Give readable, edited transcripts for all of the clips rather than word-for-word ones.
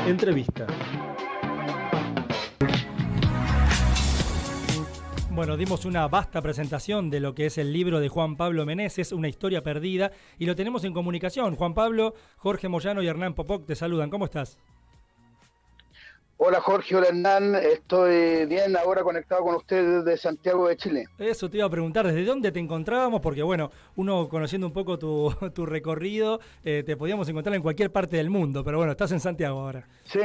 Entrevista. Bueno, dimos una vasta presentación de lo que es el libro de Juan Pablo Meneses, Una historia perdida, y lo tenemos en comunicación. Juan Pablo, Jorge Moyano y Hernán Popoc te saludan. ¿Cómo estás? Hola Jorge, hola Hernán, estoy bien ahora conectado con ustedes desde Santiago de Chile. Eso te iba a preguntar, ¿desde dónde te encontrábamos? Porque bueno, uno conociendo un poco tu recorrido, te podíamos encontrar en cualquier parte del mundo, pero bueno, estás en Santiago ahora. Sí,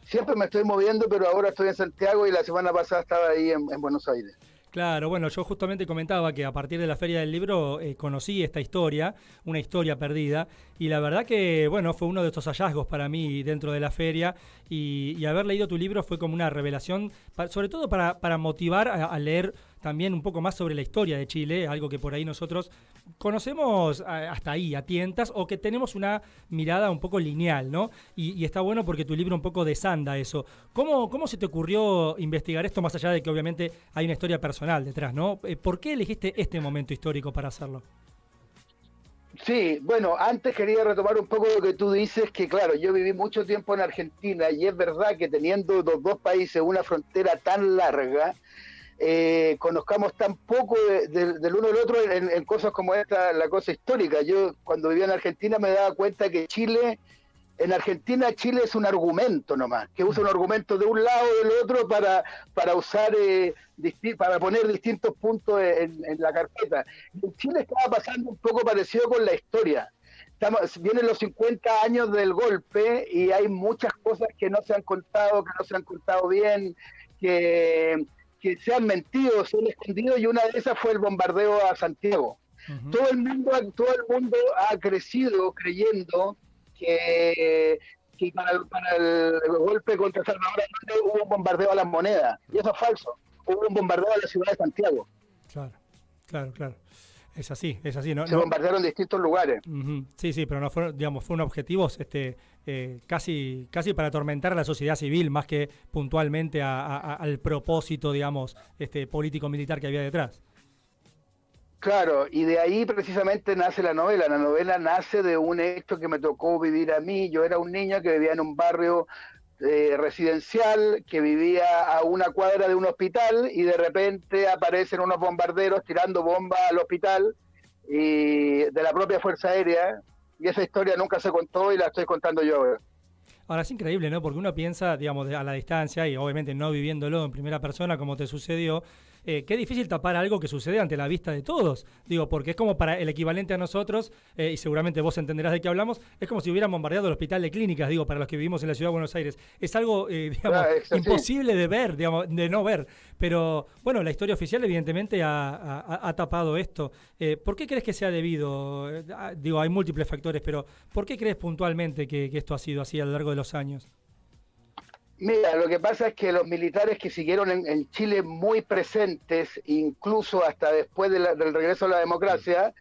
siempre me estoy moviendo, pero ahora estoy en Santiago y la semana pasada estaba ahí en Buenos Aires. Claro, bueno, yo justamente comentaba que a partir de la Feria del Libro conocí esta historia, una historia perdida, y la verdad que, bueno, fue uno de estos hallazgos para mí dentro de la feria, y haber leído tu libro fue como una revelación, sobre todo para motivar a leer también un poco más sobre la historia de Chile, algo que por ahí nosotros conocemos hasta ahí, a tientas, o que tenemos una mirada un poco lineal, ¿no? Y está bueno porque tu libro un poco desanda eso. ¿Cómo se te ocurrió investigar esto, más allá de que obviamente hay una historia personal detrás, ¿no? ¿Por qué elegiste este momento histórico para hacerlo? Sí, bueno, antes quería retomar un poco lo que tú dices, que claro, yo viví mucho tiempo en Argentina y es verdad que teniendo los dos países una frontera tan larga, conozcamos tan poco del uno del otro en cosas como esta, la cosa histórica. Yo cuando vivía en Argentina me daba cuenta que en Argentina Chile es un argumento nomás, que usa un argumento de un lado o del otro para usar, para poner distintos puntos en la carpeta. En Chile estaba pasando un poco parecido con la historia. Vienen los 50 años del golpe y hay muchas cosas que no se han contado bien, que se han mentido, se han escondido, y una de esas fue el bombardeo a Santiago. Uh-huh. Todo el mundo ha crecido creyendo que para el golpe contra Salvador Allende hubo un bombardeo a las monedas, y eso es falso. Hubo un bombardeo a la ciudad de Santiago. Claro. Es así. Se bombardearon distintos lugares. Uh-huh. Sí, pero no fueron, fueron objetivos casi para atormentar a la sociedad civil, más que puntualmente al propósito, político-militar que había detrás. Claro, y de ahí precisamente nace la novela. La novela nace de un hecho que me tocó vivir a mí. Yo era un niño que vivía en un barrio residencial, que vivía a una cuadra de un hospital, y de repente aparecen unos bombarderos tirando bombas al hospital y de la propia Fuerza Aérea, y esa historia nunca se contó y la estoy contando yo ahora. Ahora es increíble, ¿no? Porque uno piensa, a la distancia y obviamente no viviéndolo en primera persona como te sucedió, qué difícil tapar algo que sucede ante la vista de todos. Porque es como para el equivalente a nosotros, y seguramente vos entenderás de qué hablamos, es como si hubieran bombardeado el hospital de clínicas, para los que vivimos en la ciudad de Buenos Aires. Es algo, imposible de ver, de no ver. Pero, bueno, la historia oficial evidentemente ha tapado esto. ¿Por qué crees que sea debido? Hay múltiples factores, pero ¿por qué crees puntualmente que esto ha sido así a lo largo de los años? Mira, lo que pasa es que los militares que siguieron en Chile muy presentes, incluso hasta después del regreso a la democracia,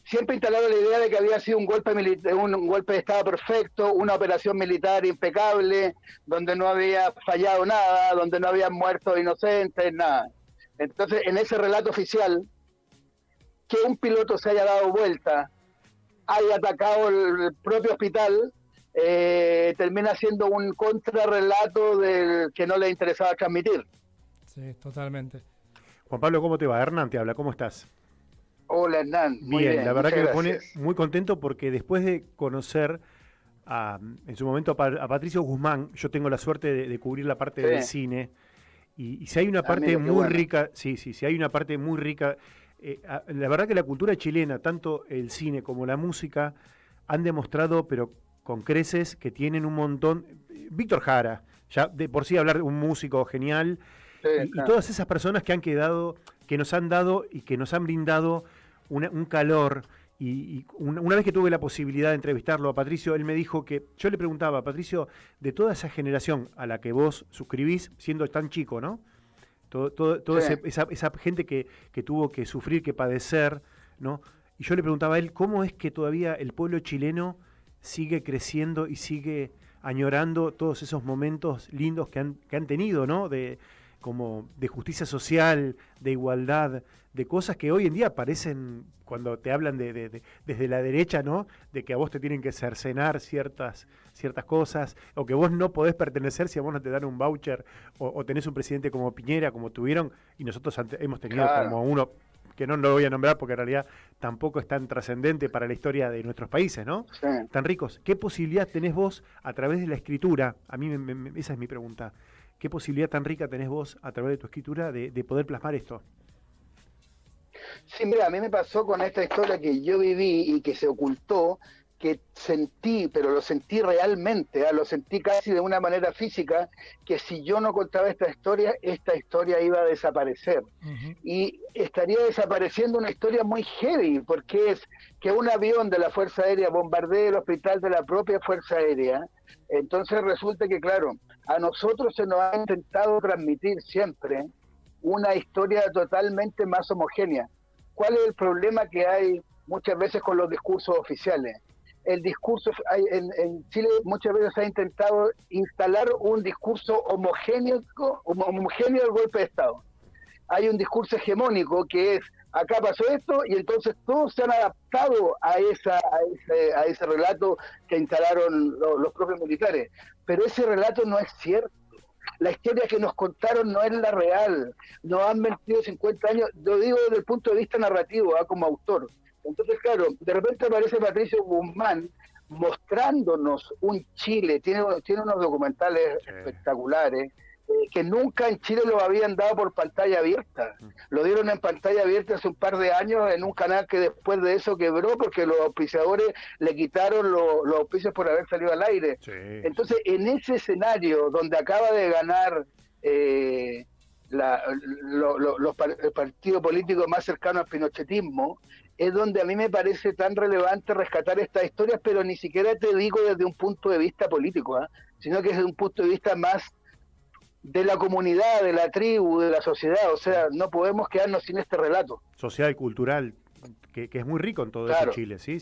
siempre instalaron la idea de que había sido un golpe de Estado perfecto, una operación militar impecable, donde no había fallado nada, donde no habían muerto inocentes, nada. Entonces, en ese relato oficial, que un piloto se haya dado vuelta, haya atacado el propio hospital, termina siendo un contrarrelato del que no le interesaba transmitir. Sí, totalmente. Juan Pablo, ¿cómo te va? Hernán te habla, ¿cómo estás? Hola Hernán, muy bien, la verdad que gracias. Me pone muy contento porque después de conocer en su momento a Patricio Guzmán, yo tengo la suerte de cubrir la parte del cine, y si hay una parte muy rica, si hay una parte muy rica, la verdad que la cultura chilena, tanto el cine como la música, han demostrado, pero con creces, que tienen un montón. Víctor Jara, ya de por sí hablar de un músico genial, y todas esas personas que han quedado, que nos han dado y que nos han brindado un calor. Y una vez que tuve la posibilidad de entrevistarlo a Patricio, él me dijo que, yo le preguntaba, Patricio, de toda esa generación a la que vos suscribís, siendo tan chico, ¿no? Esa gente que tuvo que sufrir, que padecer, ¿no? Y yo le preguntaba a él, ¿cómo es que todavía el pueblo chileno sigue creciendo y sigue añorando todos esos momentos lindos que han tenido, ¿no? como de justicia social, de igualdad, de cosas que hoy en día parecen, cuando te hablan desde la derecha, ¿no? De que a vos te tienen que cercenar ciertas cosas, o que vos no podés pertenecer si a vos no te dan un voucher, o tenés un presidente como Piñera, como tuvieron, y nosotros hemos tenido como uno, que no lo voy a nombrar porque en realidad tampoco es tan trascendente para la historia de nuestros países, ¿no? Sí. Tan ricos. ¿Qué posibilidad tenés vos a través de la escritura? A mí esa es mi pregunta. ¿Qué posibilidad tan rica tenés vos a través de tu escritura de poder plasmar esto? Sí, mira, a mí me pasó con esta historia que yo viví y que se ocultó, que sentí, pero lo sentí realmente, lo sentí casi de una manera física, que si yo no contaba esta historia iba a desaparecer. Uh-huh. Y estaría desapareciendo una historia muy heavy, porque es que un avión de la Fuerza Aérea bombardee el hospital de la propia Fuerza Aérea. Entonces resulta que, claro, a nosotros se nos ha intentado transmitir siempre una historia totalmente más homogénea. ¿Cuál es el problema que hay muchas veces con los discursos oficiales? El discurso en Chile muchas veces se ha intentado instalar un discurso homogéneo del golpe de Estado. Hay un discurso hegemónico que es, acá pasó esto, y entonces todos se han adaptado a ese relato que instalaron los propios militares. Pero ese relato no es cierto. La historia que nos contaron no es la real. Nos han mentido 50 años, lo digo desde el punto de vista narrativo, como autor. Entonces, claro, de repente aparece Patricio Guzmán mostrándonos un Chile, tiene unos documentales espectaculares, que nunca en Chile lo habían dado por pantalla abierta. Lo dieron en pantalla abierta hace un par de años en un canal que después de eso quebró porque los auspiciadores le quitaron los auspicios por haber salido al aire. Sí. Entonces, en ese escenario donde acaba de ganar el partido político más cercano al pinochetismo, es donde a mí me parece tan relevante rescatar estas historias, pero ni siquiera te digo desde un punto de vista político, sino que desde un punto de vista más de la comunidad, de la tribu, de la sociedad. O sea, no podemos quedarnos sin este relato. Social y cultural, que es muy rico en todo eso Chile. Sí,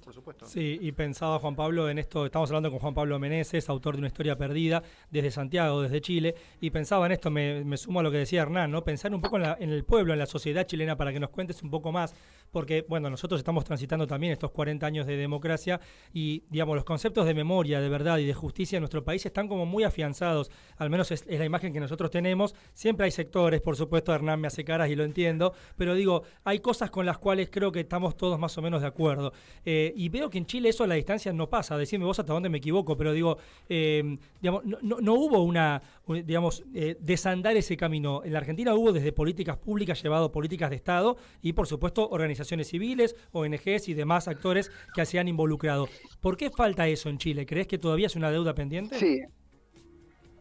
por supuesto. Sí, y pensaba Juan Pablo en esto, estamos hablando con Juan Pablo Meneses, autor de Una historia perdida, desde Santiago, desde Chile, y pensaba en esto, me sumo a lo que decía Hernán, ¿no? Pensar un poco en el pueblo, en la sociedad chilena, para que nos cuentes un poco más, porque, bueno, nosotros estamos transitando también estos 40 años de democracia y, digamos, los conceptos de memoria, de verdad y de justicia en nuestro país están como muy afianzados, al menos es la imagen que nosotros tenemos. Siempre hay sectores, por supuesto, Hernán me hace caras y lo entiendo, pero digo, hay cosas con las cuales creo que estamos todos más o menos de acuerdo. Y veo que en Chile eso a la distancia no pasa. Decime vos hasta dónde me equivoco, pero digo, digamos, no hubo desandar ese camino. En la Argentina hubo desde políticas públicas llevado políticas de Estado y, por supuesto, organizaciones civiles, ONGs y demás actores que se han involucrado. ¿Por qué falta eso en Chile? ¿Crees que todavía es una deuda pendiente? Sí.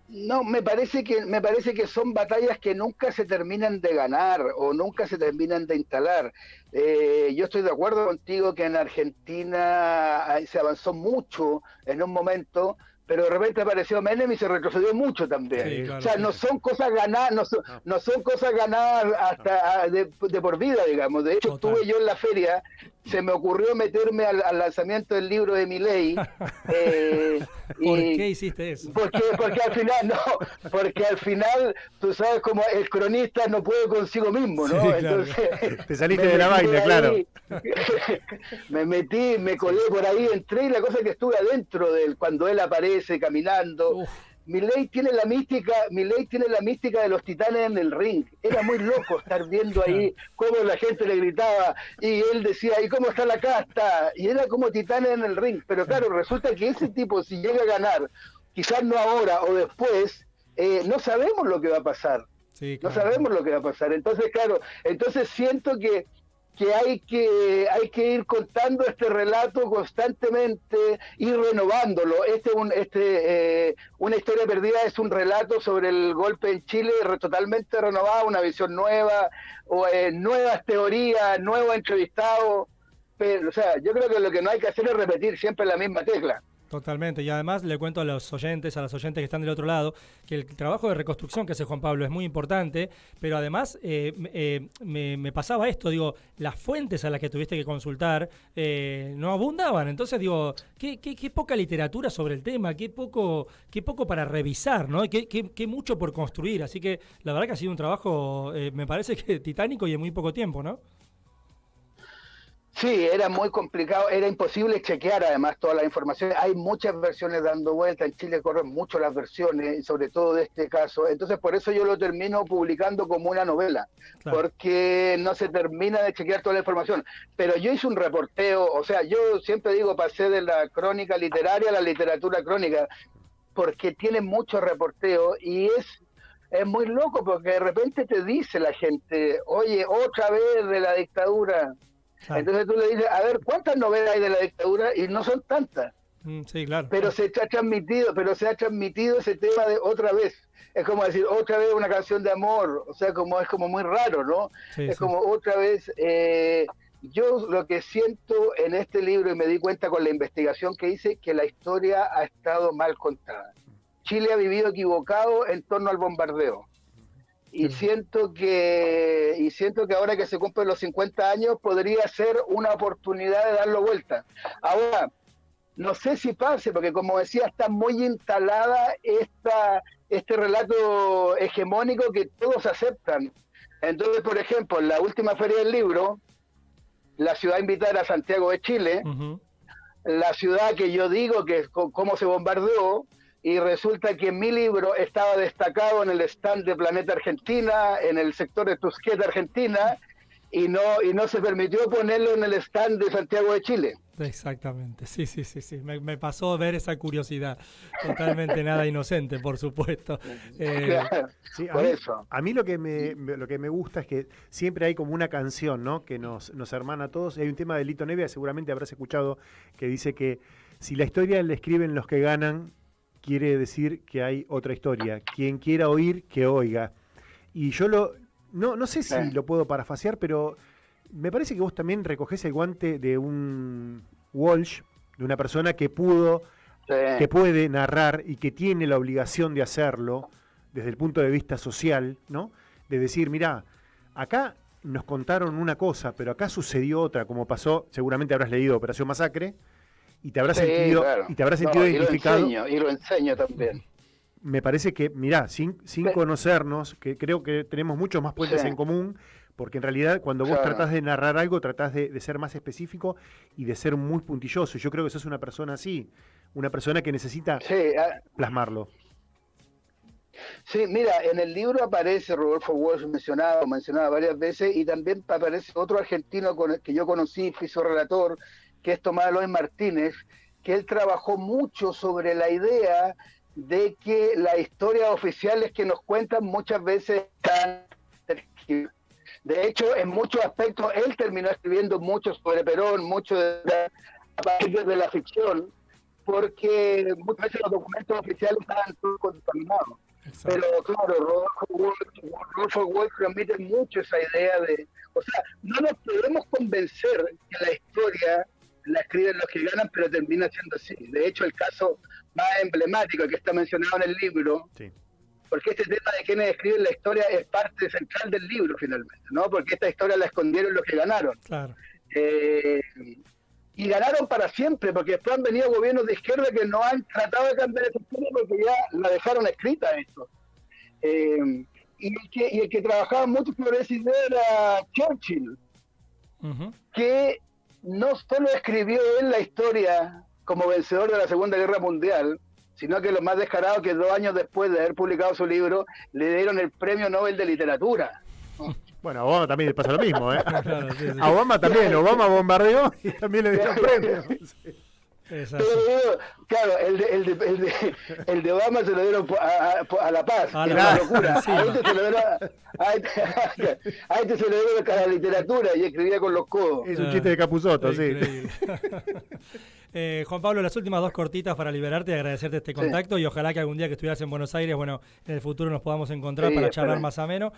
No, me parece que son batallas que nunca se terminan de ganar o nunca se terminan de instalar. Yo estoy de acuerdo contigo que en Argentina se avanzó mucho en un momento, pero de repente apareció Menem y se retrocedió mucho también. Sí, claro, o sea, no son cosas ganadas, no son cosas ganadas hasta de por vida, digamos. De hecho, estuve yo en la feria, se me ocurrió meterme al lanzamiento del libro de Milei. ¿Por qué hiciste eso? Porque al final, tú sabes, como el cronista no puede consigo mismo, ¿no? Sí, claro. Entonces, te saliste de la vaina, claro. Me colé por ahí, entré y la cosa que estuve adentro de él, cuando él aparece caminando. Milei tiene la mística de los titanes en el ring. Era muy loco estar viendo ahí cómo la gente le gritaba y él decía, ¿y cómo está la casta? Y era como titanes en el ring. Pero claro, resulta que ese tipo, si llega a ganar, quizás no ahora o después, no sabemos lo que va a pasar. Sí, claro. No sabemos lo que va a pasar. Entonces, claro, siento que hay que ir contando este relato constantemente y renovándolo. Una historia perdida es un relato sobre el golpe en Chile totalmente renovado, una visión nueva, nuevas teorías, nuevos entrevistados. Pero, o sea, yo creo que lo que no hay que hacer es repetir siempre la misma tecla. Totalmente, y además le cuento a las oyentes que están del otro lado, que el trabajo de reconstrucción que hace Juan Pablo es muy importante, pero además me pasaba esto, digo, las fuentes a las que tuviste que consultar no abundaban, entonces digo, qué poca literatura sobre el tema, qué poco para revisar, ¿no? Qué mucho por construir, así que la verdad que ha sido un trabajo, me parece que titánico y en muy poco tiempo, ¿no? Sí, era muy complicado, era imposible chequear además todas las informaciones. Hay muchas versiones dando vuelta, en Chile corren mucho las versiones, y sobre todo de este caso. Entonces por eso yo lo termino publicando como una novela, claro, porque no se termina de chequear toda la información. Pero yo hice un reporteo, o sea, yo siempre digo, pasé de la crónica literaria a la literatura crónica, porque tiene mucho reporteo y es muy loco, porque de repente te dice la gente, oye, otra vez de la dictadura. Claro. Entonces tú le dices, a ver, ¿cuántas novelas hay de la dictadura? Y no son tantas. Sí, claro. Pero se ha transmitido ese tema de otra vez. Es como decir, otra vez una canción de amor. O sea, es como muy raro, ¿no? Sí, es como otra vez. Yo lo que siento en este libro, y me di cuenta con la investigación que hice, que la historia ha estado mal contada. Chile ha vivido equivocado en torno al bombardeo. Y siento que ahora que se cumplen los 50 años podría ser una oportunidad de darlo vuelta. Ahora, no sé si pase, porque como decía, está muy instalada este relato hegemónico que todos aceptan. Entonces, por ejemplo, en la última Feria del Libro, la ciudad invitada era Santiago de Chile, la ciudad que yo digo que cómo se bombardeó, y resulta que mi libro estaba destacado en el stand de Planeta Argentina, en el sector de Tusqueta Argentina, y no se permitió ponerlo en el stand de Santiago de Chile. Exactamente, sí. Me pasó a ver esa curiosidad. Totalmente nada inocente, por supuesto. Claro, sí, por eso. A mí lo que me gusta es que siempre hay como una canción, ¿no?, que nos hermana a todos. Hay un tema de Lito Nevia, seguramente habrás escuchado, que dice que si la historia la escriben los que ganan, quiere decir que hay otra historia. Quien quiera oír, que oiga. Y yo no sé si lo puedo parafasear, pero me parece que vos también recogés el guante de un Walsh, de una persona que que puede narrar y que tiene la obligación de hacerlo desde el punto de vista social, ¿no? De decir, mirá, acá nos contaron una cosa, pero acá sucedió otra, como pasó, seguramente habrás leído Operación Masacre, y te habrás sentido, claro, identificado. Y lo enseño también. Me parece que, mirá, sin conocernos, que creo que tenemos muchos más puentes en común, porque en realidad cuando vos tratás de narrar algo, tratás de ser más específico y de ser muy puntilloso. Yo creo que sos una persona así, una persona que necesita plasmarlo. Sí, mira, en el libro aparece Rodolfo Walsh mencionado varias veces, y también aparece otro argentino con el que yo conocí, fui su relator, que es Tomás Eloy Martínez, que él trabajó mucho sobre la idea de que las historias oficiales que nos cuentan muchas veces están... De hecho, en muchos aspectos, él terminó escribiendo mucho sobre Perón, mucho a partir de la ficción, porque muchas veces los documentos oficiales estaban todos contaminados. Exacto. Pero claro, Rodolfo Walsh transmite mucho esa idea de... O sea, no nos podemos convencer que la historia la escriben los que ganan, pero termina siendo así. De hecho, el caso más emblemático que está mencionado en el libro, porque este tema de quienes escriben la historia es parte central del libro finalmente, ¿no? Porque esta historia la escondieron los que ganaron. Claro. Y ganaron para siempre, porque después han venido gobiernos de izquierda que no han tratado de cambiar esa historia porque ya la dejaron escrita esto. Y el que trabajaba mucho sobre esa idea era Churchill, que no solo escribió él la historia como vencedor de la Segunda Guerra Mundial, sino que lo más descarado que 2 años después de haber publicado su libro, le dieron el Premio Nobel de Literatura. Bueno, a Obama también le pasa lo mismo, ¿eh? Claro, sí. A Obama también, Obama bombardeó y también le dieron premio. Claro, el de Obama se lo dieron a La Paz, a la locura. Sí, a este se lo dieron a la literatura y escribía con los codos. Es un chiste de Capusotto, sí. Juan Pablo, las últimas 2 cortitas para liberarte y agradecerte este contacto, y ojalá que algún día que estuvieras en Buenos Aires, bueno, en el futuro nos podamos encontrar para charlar más ameno.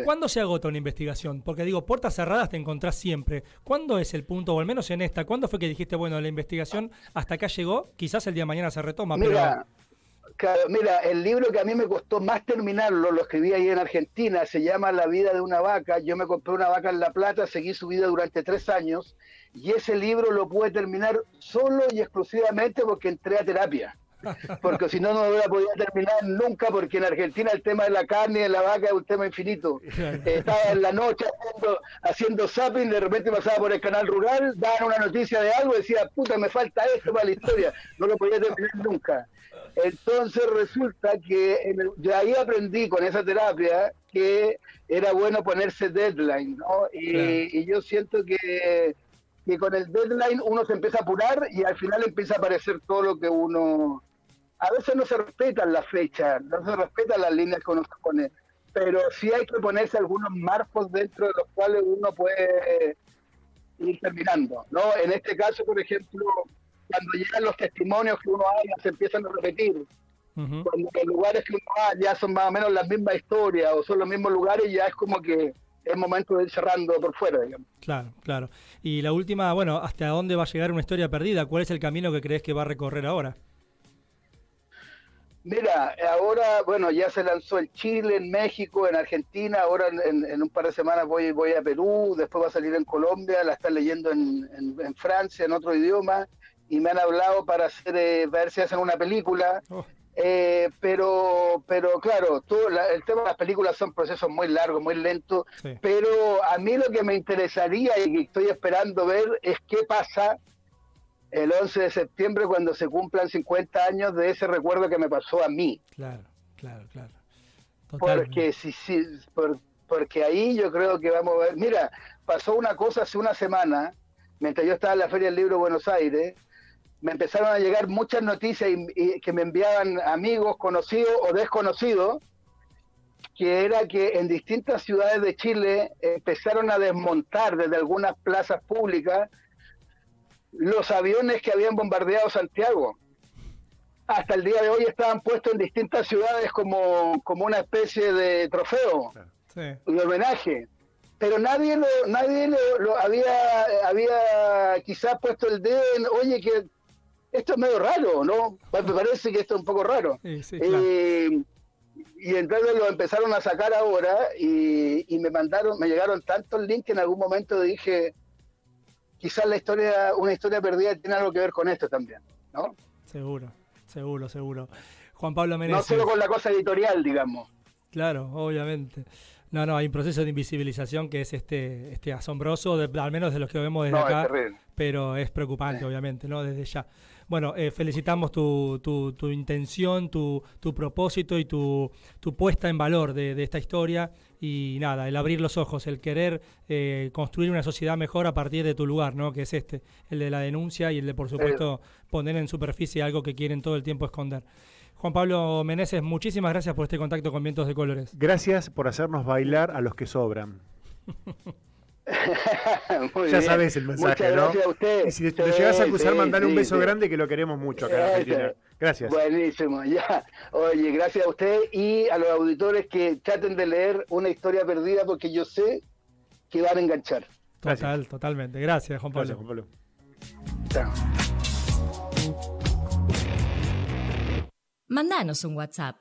¿Cuándo se agota una investigación? Porque digo, puertas cerradas te encontrás siempre. ¿Cuándo es el punto, o al menos en esta, cuándo fue que dijiste, bueno, la investigación hasta acá llegó, quizás el día de mañana se retoma, Mira, el libro que a mí me costó más terminarlo, lo escribí ahí en Argentina, se llama La vida de una vaca. Yo me compré una vaca en La Plata, seguí su vida durante 3 años, y ese libro lo pude terminar solo y exclusivamente porque entré a terapia. Porque si no, no lo hubiera podido terminar nunca, porque en Argentina el tema de la carne y de la vaca es un tema infinito. Estaba en la noche haciendo zapping, de repente pasaba por el canal rural, daban una noticia de algo y decía, puta, me falta esto para la historia. No lo podía terminar nunca. Entonces resulta que de ahí aprendí con esa terapia que era bueno ponerse deadline, ¿no? Y yo siento que con el deadline uno se empieza a apurar y al final empieza a aparecer todo lo que uno... A veces no se respetan las fechas, no se respetan las líneas que uno se pone, pero sí hay que ponerse algunos marcos dentro de los cuales uno puede ir terminando, ¿no? En este caso, por ejemplo, cuando llegan los testimonios que uno haga, se empiezan a repetir. Cuando los lugares que uno va ya son más o menos las mismas historias o son los mismos lugares, ya es como que es momento de ir cerrando por fuera, digamos. Claro, claro. Y la última, bueno, ¿hasta dónde va a llegar una historia perdida? ¿Cuál es el camino que crees que va a recorrer ahora? Mira, ahora, bueno, ya se lanzó en Chile, en México, en Argentina, ahora en un par de semanas voy a Perú, después va a salir en Colombia, la están leyendo en Francia, en otro idioma, y me han hablado para ver si hacen una película. Pero claro, el tema de las películas son procesos muy largos, muy lentos, sí. Pero a mí lo que me interesaría y que estoy esperando ver es qué pasa el 11 de septiembre cuando se cumplan 50 años de ese recuerdo que me pasó a mí. Claro. Totalmente. Porque ahí yo creo que vamos a ver, mira, pasó una cosa hace una semana, mientras yo estaba en la Feria del Libro de Buenos Aires, me empezaron a llegar muchas noticias que me enviaban amigos, conocidos o desconocidos, que era que en distintas ciudades de Chile empezaron a desmontar desde algunas plazas públicas los aviones que habían bombardeado Santiago. Hasta el día de hoy estaban puestos en distintas ciudades como una especie de trofeo, sí, de homenaje. Pero nadie lo había quizás puesto el dedo en, oye, que esto es medio raro, ¿no? Me parece que esto es un poco raro. Sí, claro. Y entonces lo empezaron a sacar ahora y me llegaron tantos links que en algún momento dije, quizás una historia perdida tiene algo que ver con esto también, ¿no? Seguro. Juan Pablo Meneses. No solo con la cosa editorial, digamos. Claro, obviamente. No, hay un proceso de invisibilización que es este asombroso, al menos de los que vemos desde acá, pero es preocupante, sí, obviamente, ¿no? Desde ya. Bueno, felicitamos tu intención, tu propósito y tu puesta en valor de esta historia y nada, el abrir los ojos, el querer construir una sociedad mejor a partir de tu lugar, ¿no? Que es el de la denuncia y el de, por supuesto, poner en superficie algo que quieren todo el tiempo esconder. Juan Pablo Meneses, muchísimas gracias por este contacto con Vientos de Colores. Gracias por hacernos bailar a los que sobran. Ya sabes el mensaje, muchas gracias, ¿no? A usted. Y si te llegas a acusar, mandale un beso grande, que lo queremos mucho acá en Argentina. Gracias. Buenísimo, ya. Oye, gracias a usted y a los auditores que traten de leer Una historia perdida, porque yo sé que van a enganchar. Totalmente. Gracias, Juan Pablo. Gracias, Juan Pablo. Chao. Mandanos un WhatsApp